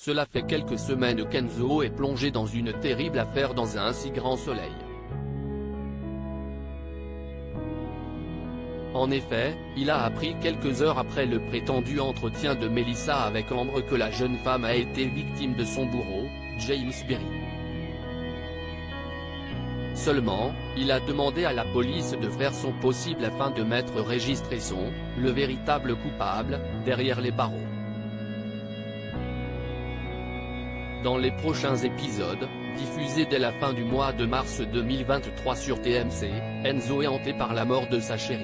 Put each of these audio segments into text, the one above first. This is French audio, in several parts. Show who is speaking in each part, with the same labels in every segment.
Speaker 1: Cela fait quelques semaines qu'Enzo est plongé dans une terrible affaire dans un si grand soleil. En effet, il a appris quelques heures après le prétendu entretien de Melissa avec Ambre que la jeune femme a été victime de son bourreau, James Berry. Seulement, il a demandé à la police de faire son possible afin de mettre Régis Tresson, le véritable coupable, derrière les barreaux. Dans les prochains épisodes, diffusés dès la fin du mois de mars 2023 sur TMC, Enzo est hanté par la mort de sa chérie.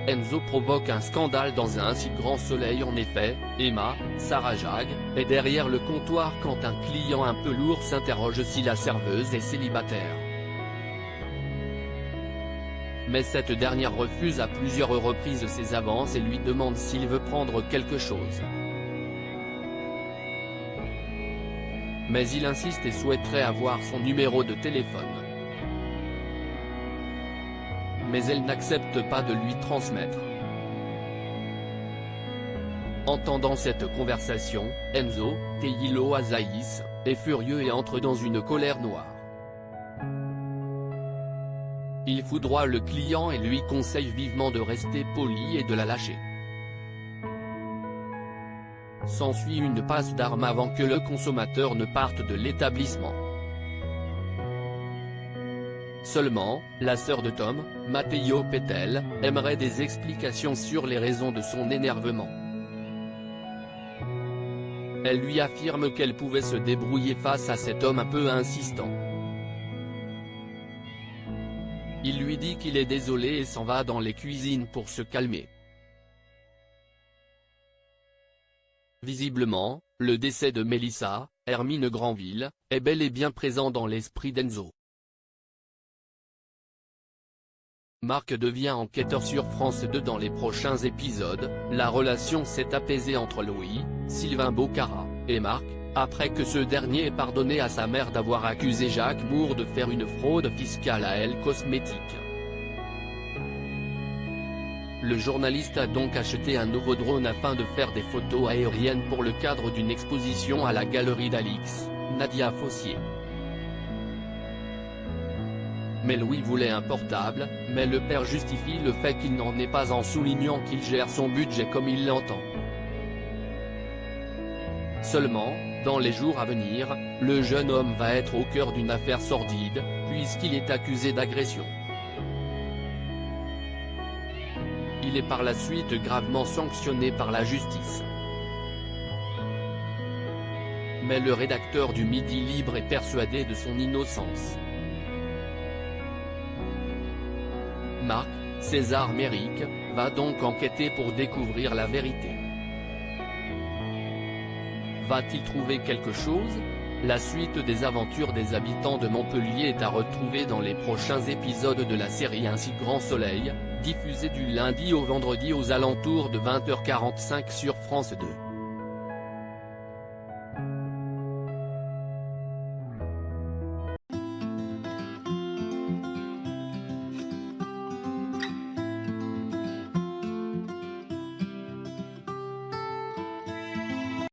Speaker 1: Enzo provoque un scandale dans un si grand soleil. En effet, Emma, Sarah Jag, est derrière le comptoir quand un client un peu lourd s'interroge si la serveuse est célibataire. Mais cette dernière refuse à plusieurs reprises ses avances et lui demande s'il veut prendre quelque chose. Mais il insiste et souhaiterait avoir son numéro de téléphone. Mais elle n'accepte pas de lui transmettre. Entendant cette conversation, Enzo, Teilo Azaïs, est furieux et entre dans une colère noire. Il foudroie le client et lui conseille vivement de rester poli et de la lâcher. S'ensuit une passe d'armes avant que le consommateur ne parte de l'établissement. Seulement, la sœur de Tom, Matteo Petel, aimerait des explications sur les raisons de son énervement. Elle lui affirme qu'elle pouvait se débrouiller face à cet homme un peu insistant. Il lui dit qu'il est désolé et s'en va dans les cuisines pour se calmer. Visiblement, le décès de Melissa, Hermine Granville, est bel et bien présent dans l'esprit d'Enzo. Marc devient enquêteur sur France 2 dans les prochains épisodes. La relation s'est apaisée entre Louis, Sylvain Bocara, et Marc, après que ce dernier ait pardonné à sa mère d'avoir accusé Jacques Moore de faire une fraude fiscale à Elle Cosmétiques. Le journaliste a donc acheté un nouveau drone afin de faire des photos aériennes pour le cadre d'une exposition à la galerie d'Alix, Nadia Fossier. Mais Louis voulait un portable, mais le père justifie le fait qu'il n'en ait pas en soulignant qu'il gère son budget comme il l'entend. Seulement, dans les jours à venir, le jeune homme va être au cœur d'une affaire sordide, puisqu'il est accusé d'agression. Il est par la suite gravement sanctionné par la justice. Mais le rédacteur du Midi Libre est persuadé de son innocence. Marc, César Méric, va donc enquêter pour découvrir la vérité. Va-t-il trouver quelque chose? La suite des aventures des habitants de Montpellier est à retrouver dans les prochains épisodes de la série Un si grand soleil, diffusée du lundi au vendredi aux alentours de 20h45 sur France 2.